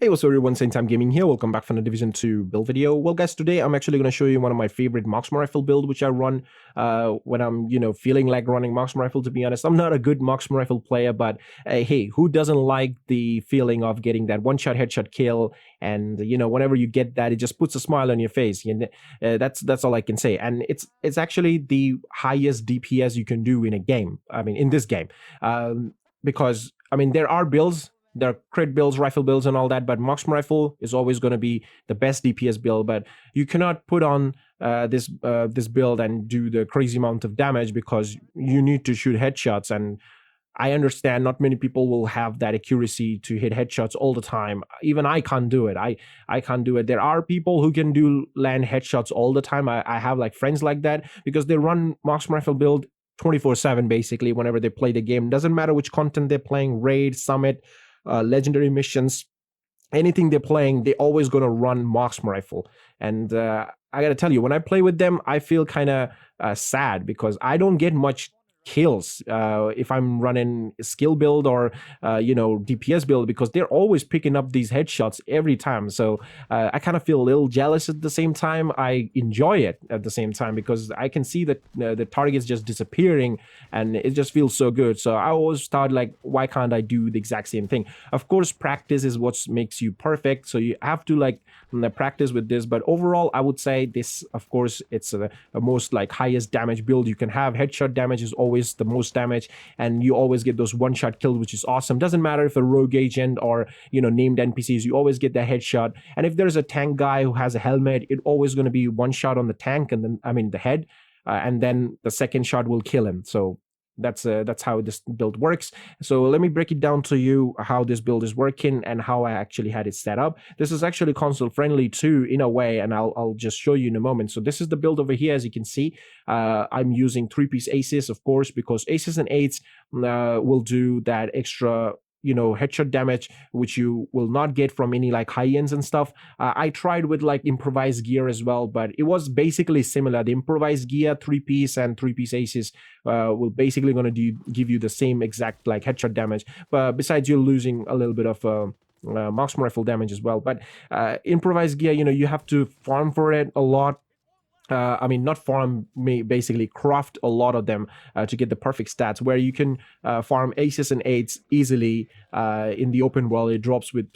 Hey, what's up everyone, Same Time Gaming here. Welcome back from the Division 2 build video. Well guys, today I'm actually going to show you one of my favorite marksman rifle build which I run when I'm, feeling like running marksman rifle. To be honest, I'm not a good marksman rifle player, but hey, who doesn't like the feeling of getting that one-shot headshot kill? And whenever you get that, it just puts a smile on your face. That's all I can say. And it's actually the highest DPS you can do in a game. I mean, in this game, because I mean there are builds. There are crit builds, rifle builds, and all that, but marksman rifle is always going to be the best DPS build. But you cannot put on this build and do the crazy amount of damage because you need to shoot headshots. And I understand not many people will have that accuracy to hit headshots all the time. Even I can't do it. I can't do it. There are people who can land headshots all the time. I have like friends like that because they run marksman rifle build 24/7 basically whenever they play the game. Doesn't matter which content they're playing, raid, summit, legendary missions, anything they're playing, they're always going to run marksman rifle. And I gotta tell you, when I play with them, I feel kind of sad because I don't get much kills if I'm running skill build or DPS build, because they're always picking up these headshots every time. So I kind of feel a little jealous at the same time. I enjoy it at the same time because I can see that the target's just disappearing and it just feels so good. So I always thought, like, why can't I do the exact same thing? Of course, practice is what makes you perfect, so you have to like practice with this. But overall, I would say this, of course, it's a most like highest damage build you can have. Headshot damage is always the most damage, and you always get those one-shot kills, which is awesome. Doesn't matter if a rogue agent or named NPCs, you always get the headshot. And if there's a tank guy who has a helmet, it's always going to be one shot on the tank, and then the head, and then the second shot will kill him. So that's how this build works. So let me break it down to you how this build is working and how I actually had it set up. This is actually console friendly too in a way, and I'll just show you in a moment. So this is the build over here. As you can see, I'm using 3-piece aces, of course, because aces and eights will do that extra headshot damage, which you will not get from any like high ends and stuff. I tried with like improvised gear as well, but it was basically similar. The improvised gear, 3-piece and 3-piece aces will basically going to give you the same exact like headshot damage, but besides you're losing a little bit of marksman rifle damage as well. But improvised gear, you have to farm for it a lot. I mean, not farm, basically craft a lot of them to get the perfect stats, where you can farm aces and eights easily in the open world. It drops with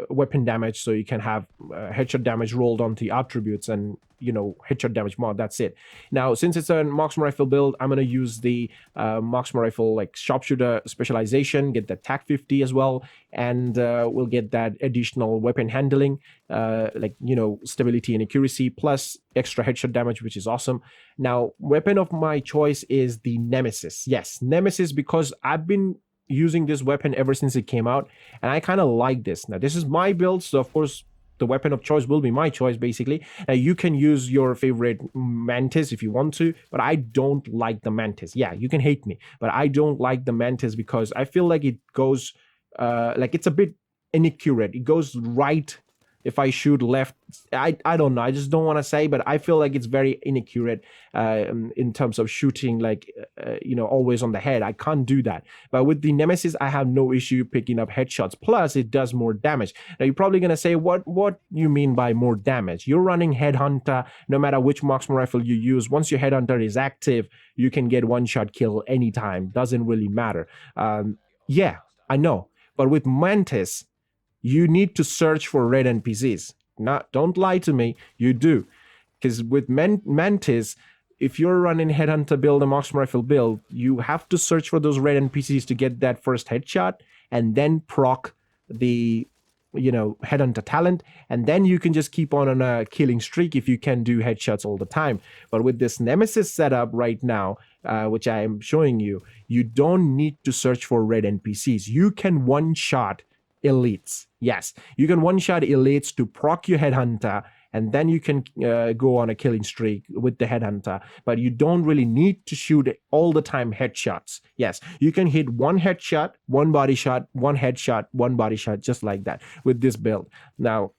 weapon damage, so you can have headshot damage rolled onto the attributes and headshot damage mod. That's it. Now, since it's a marksman rifle build, I'm going to use the marksman rifle like sharpshooter specialization, get the TAC 50 as well, and we'll get that additional weapon handling, like stability and accuracy, plus extra headshot damage, which is awesome. Now, weapon of my choice is the Nemesis. Yes, Nemesis, because I've been using this weapon ever since it came out, and I kind of like this. Now, this is my build, so of course the weapon of choice will be my choice, basically. Now, you can use your favorite Mantis if you want to, but I don't like the Mantis. Yeah, you can hate me, but I don't like the Mantis because I feel like it goes like it's a bit inaccurate. It goes right if I shoot left. I don't know. I just don't want to say, but I feel like it's very inaccurate in terms of shooting, like, always on the head. I can't do that. But with the Nemesis, I have no issue picking up headshots. Plus, it does more damage. Now, you're probably going to say, what you mean by more damage? You're running Headhunter. No matter which marksman rifle you use, once your Headhunter is active, you can get one-shot kill anytime. Doesn't really matter. Yeah, I know. But with Mantis, you need to search for red NPCs. Don't lie to me, you do. Because with Mantis, if you're running Headhunter build, a marksman rifle build, you have to search for those red NPCs to get that first headshot, and then proc the Headhunter talent, and then you can just keep on a killing streak if you can do headshots all the time. But with this Nemesis setup right now, which I am showing you, you don't need to search for red NPCs. You can one-shot elites. Yes, you can one-shot elites to proc your Headhunter, and then you can go on a killing streak with the Headhunter. But you don't really need to shoot all the time headshots. Yes, you can hit one headshot, one body shot, one headshot, one body shot, just like that with this build. Now,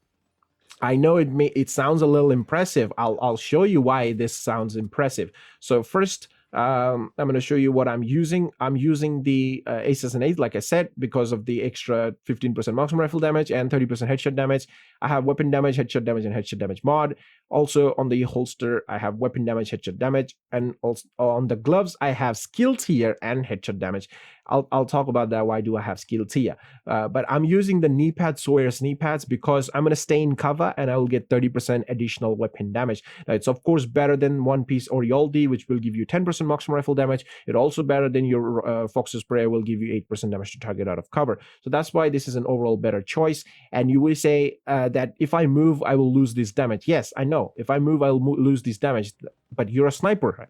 I know it sounds a little impressive. I'll show you why this sounds impressive. So first, I'm going to show you what I'm using. I'm using the Aces and 8, like I said, because of the extra 15% marksman rifle damage and 30% headshot damage. I have weapon damage, and headshot damage mod. Also on the holster, I have weapon damage, headshot damage, and also on the gloves, I have skill tier and headshot damage. I'll talk about that. Why do I have skill tier? But I'm using the knee pads, Sawyer's knee pads, because I'm going to stay in cover and I will get 30% additional weapon damage. Now, it's of course better than one piece Orioldi, which will give you 10% marksman rifle damage. It's also better than your Fox's Prayer will give you 8% damage to target out of cover. So that's why this is an overall better choice. And you will say that if I move, I will lose this damage. Yes, I know. If I move, I will lose this damage. But you're a sniper.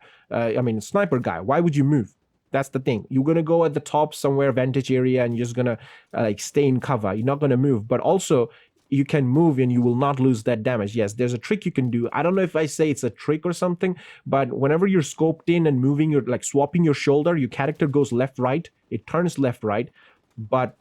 Sniper guy. Why would you move? That's the thing. You're going to go at the top somewhere, vantage area, and you're just going to stay in cover. You're not going to move. But also, you can move and you will not lose that damage. Yes, there's a trick you can do. I don't know if I say it's a trick or something, but whenever you're scoped in and moving, you're like swapping your shoulder, your character goes left, right. It turns left, right, but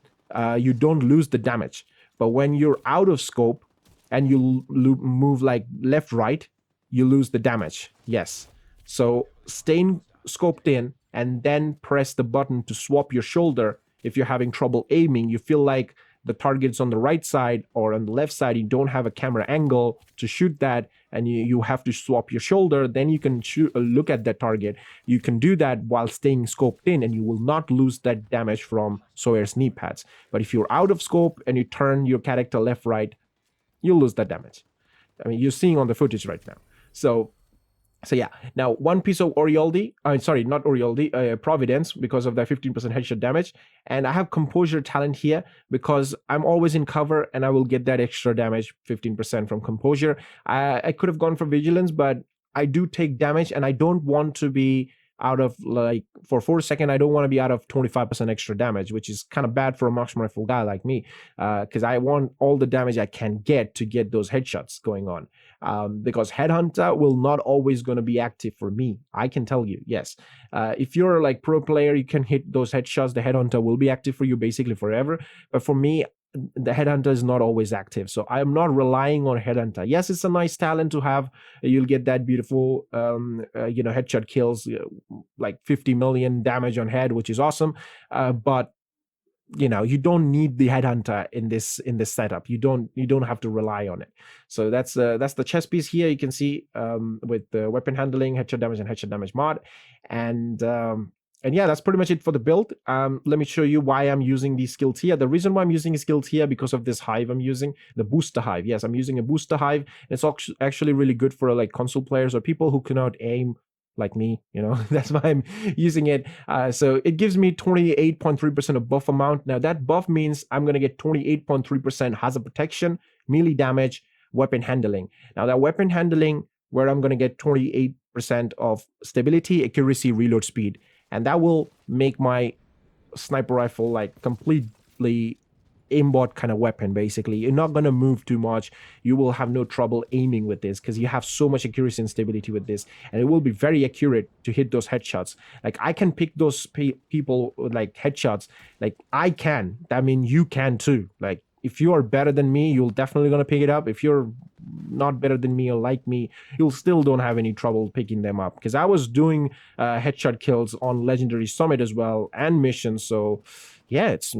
you don't lose the damage. But when you're out of scope and you move like left, right, you lose the damage. Yes. So staying scoped in and then press the button to swap your shoulder. If you're having trouble aiming, you feel like the target's on the right side or on the left side, you don't have a camera angle to shoot that, and you have to swap your shoulder, then you can look at that target. You can do that while staying scoped in, and you will not lose that damage from Sawyer's knee pads. But if you're out of scope and you turn your character left, right, you'll lose that damage. I mean, you're seeing on the footage right now. So yeah, now one piece of Orioldi, not Orioldi, Providence, because of that 15% headshot damage. And I have Composure talent here because I'm always in cover and I will get that extra damage, 15% from Composure. I could have gone for Vigilance, but I do take damage and I don't want to be out of, like, for 4 seconds, I don't want to be out of 25% extra damage, which is kind of bad for a marksman rifle guy like me, because I want all the damage I can get to get those headshots going on. Because Headhunter will not always going to be active for me. I can tell you, yes. If you're like pro player, you can hit those headshots. The Headhunter will be active for you basically forever. But for me, the Headhunter is not always active. So I'm not relying on Headhunter. Yes, it's a nice talent to have. You'll get that beautiful, headshot kills, like 50 million damage on head, which is awesome. But you don't need the Headhunter in this setup. You don't have to rely on it. So that's the chess piece here. You can see with the weapon handling, headshot damage, and headshot damage mod, and yeah, that's pretty much it for the build. Let me show you why I'm using the skill tier. The reason why I'm using a skill tier because of this Hive I'm using, the booster Hive. Yes, I'm using a booster Hive. It's actually really good for like console players or people who cannot aim like me, that's why I'm using it. So it gives me 28.3% of buff amount. Now that buff means I'm going to get 28.3% hazard protection, melee damage, weapon handling. Now that weapon handling, where I'm going to get 28% of stability, accuracy, reload speed. And that will make my sniper rifle like completely aimbot kind of weapon. Basically, you're not going to move too much. You will have no trouble aiming with this because you have so much accuracy and stability with this, and it will be very accurate to hit those headshots. Like I can pick those people with like headshots. Like I can. I mean, you can too. Like if you are better than me, you'll definitely gonna pick it up. If you're not better than me or like me, you'll still don't have any trouble picking them up. Because I was doing headshot kills on Legendary Summit as well and missions. So yeah, it's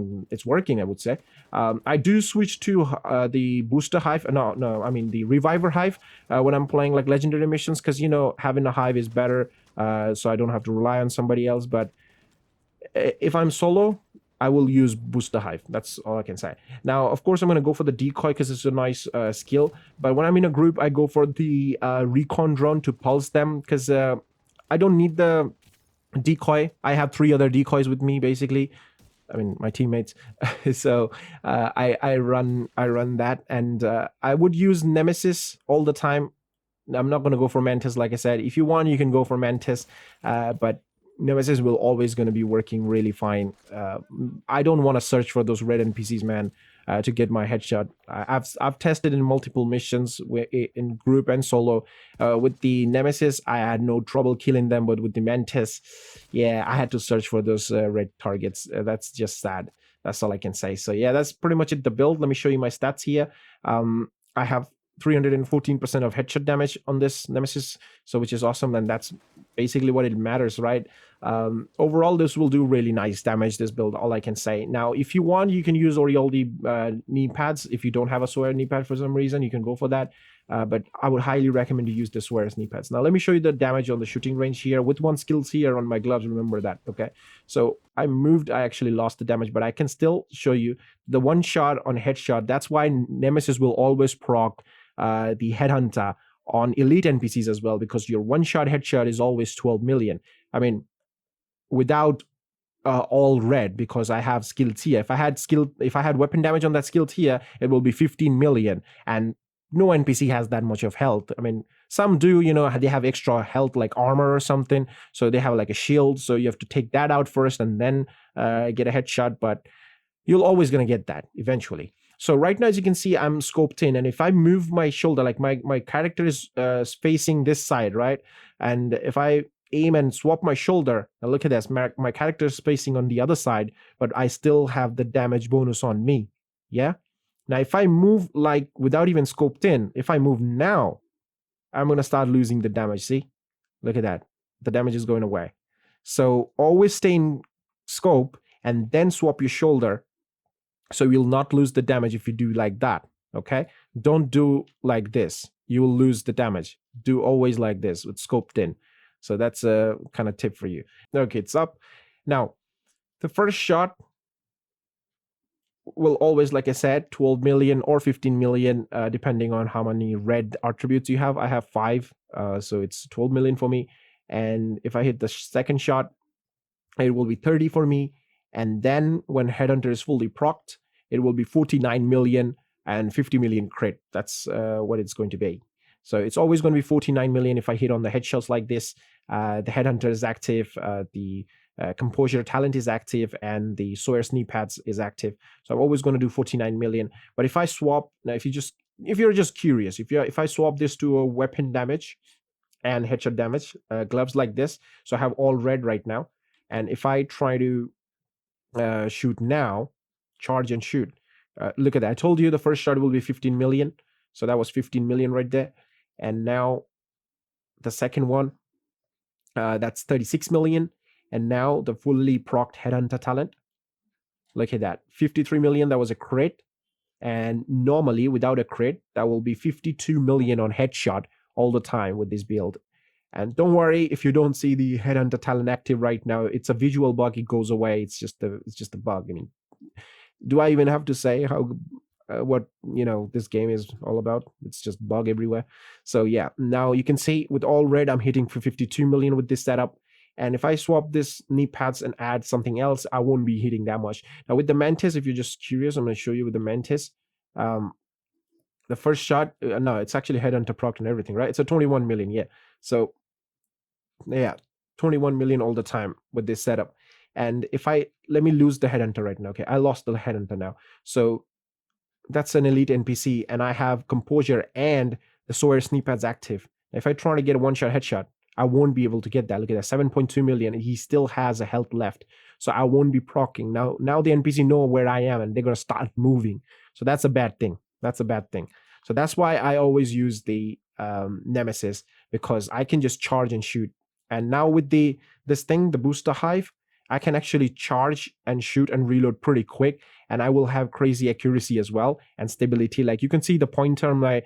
working, I would say. I do switch to the booster Hive. I mean the Reviver Hive when I'm playing like legendary missions, because having a Hive is better, so I don't have to rely on somebody else. But if I'm solo, I will use booster Hive. That's all I can say. Now, of course, I'm going to go for the Decoy because it's a nice skill. But when I'm in a group, I go for the recon drone to pulse them, because I don't need the Decoy. I have 3 other decoys with me, basically. I mean, my teammates. So I run that, and I would use Nemesis all the time. I'm not going to go for Mantis, like I said. If you want, you can go for Mantis, but Nemesis will always going to be working really fine. I don't want to search for those red NPCs, man, to get my headshot. I've tested in multiple missions in group and solo. With the Nemesis, I had no trouble killing them, but with the Mantis, yeah, I had to search for those red targets. That's just sad. That's all I can say. So yeah, that's pretty much it, the build. Let me show you my stats here. I have 314% of headshot damage on this nemesis, so which is awesome, and that's basically what it matters, right? Overall, this will do really nice damage, this build, all I can say. Now, if you want, you can use Orioldi knee pads. If you don't have a Swear knee pad for some reason, you can go for that. But I would highly recommend you use the Swear's knee pads. Now, let me show you the damage on the shooting range here. With one skills here on my gloves, remember that, okay? So I moved, I actually lost the damage, but I can still show you the one shot on headshot. That's why Nemesis will always proc the Headhunter on elite NPCs as well, because your one-shot headshot is always 12 million. I mean, without all red, because I have skill tier. If I had weapon damage on that skill tier, it will be 15 million, and no NPC has that much of health. I mean, some do, you know, they have extra health like armor or something, so they have like a shield, so you have to take that out first and then get a headshot, but you're always going to get that eventually. So right now, as you can see, I'm scoped in, and if I move my shoulder, like my character is facing this side, right? And if I aim and swap my shoulder, now look at this, my character is facing on the other side, but I still have the damage bonus on me, yeah? Now, if I move like without even scoped in, if I move now, I'm going to start losing the damage, see? Look at that, the damage is going away. So always stay in scope and then swap your shoulder, so you'll not lose the damage if you do like that, okay? Don't do like this. You will lose the damage. Do always like this with scoped in. So that's a kind of tip for you. Okay, it's up. Now, the first shot will always, like I said, 12 million or 15 million, depending on how many red attributes you have. I have 5, so it's 12 million for me. And if I hit the second shot, it will be 30 for me. And then when Headhunter is fully procced, it will be 49 million and 50 million crit. That's what it's going to be. So it's always going to be 49 million if I hit on the headshots like this. The Headhunter is active, the Composure talent is active, and the Sawyer's knee pads is active. So I'm always going to do 49 million. But if I swap, now if you're just curious, if I swap this to a weapon damage and headshot damage, gloves like this, so I have all red right now. And if I try to shoot now, charge and shoot, look at that. I told you the first shot will be 15 million. So that was 15 million right there. And now the second one, that's 36 million. And now the fully procced Headhunter talent, look at that, 53 million. That was a crit. And normally without a crit, that will be 52 million on headshot all the time with this build. And don't worry if you don't see the Headhunter talent active right now. It's a visual bug. It goes away. It's just a bug. I mean, do I even have to say how what this game is all about? It's just bug everywhere. So yeah, now you can see with all red, I'm hitting for 52 million with this setup. And if I swap this knee pads and add something else, I won't be hitting that much. Now with the Mantis, if you're just curious, I'm going to show you with the Mantis. The first shot, no, it's actually Headhunter proc and everything, right? It's a 21 million, yeah. So yeah, 21 million all the time with this setup. And if let me lose the Headhunter right now. Okay, I lost the Headhunter now. So that's an elite NPC, and I have Composure and the Sawyer's knee pads active. If I try to get a one-shot headshot, I won't be able to get that. Look at that, 7.2 million. He still has a health left. So I won't be proccing. Now the NPC know where I am, and they're going to start moving. So that's a bad thing. That's a bad thing. So that's why I always use the Nemesis, because I can just charge and shoot. And now with this thing, the Booster Hive, I can actually charge and shoot and reload pretty quick, and I will have crazy accuracy as well and stability. Like you can see the pointer on my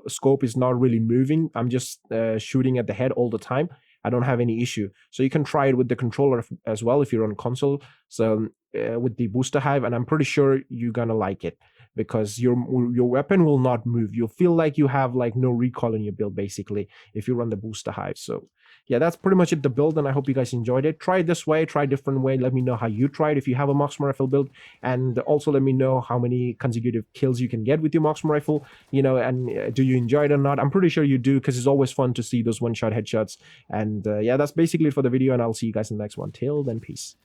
scope is not really moving. I'm just shooting at the head all the time. I don't have any issue. So you can try it with the controller as well if you're on console. So with the Booster Hive, and I'm pretty sure you're gonna like it, because your weapon will not move. You'll feel like you have like no recoil in your build basically if you run the Booster Hive. So yeah, that's pretty much it, the build, and I hope you guys enjoyed it. Try it this way, try a different way. Let me know how you tried if you have a Marksman Rifle build, and also let me know how many consecutive kills you can get with your Marksman Rifle, and do you enjoy it or not. I'm pretty sure you do, because it's always fun to see those one-shot headshots. And yeah, that's basically it for the video, and I'll see you guys in the next one. Till then, peace.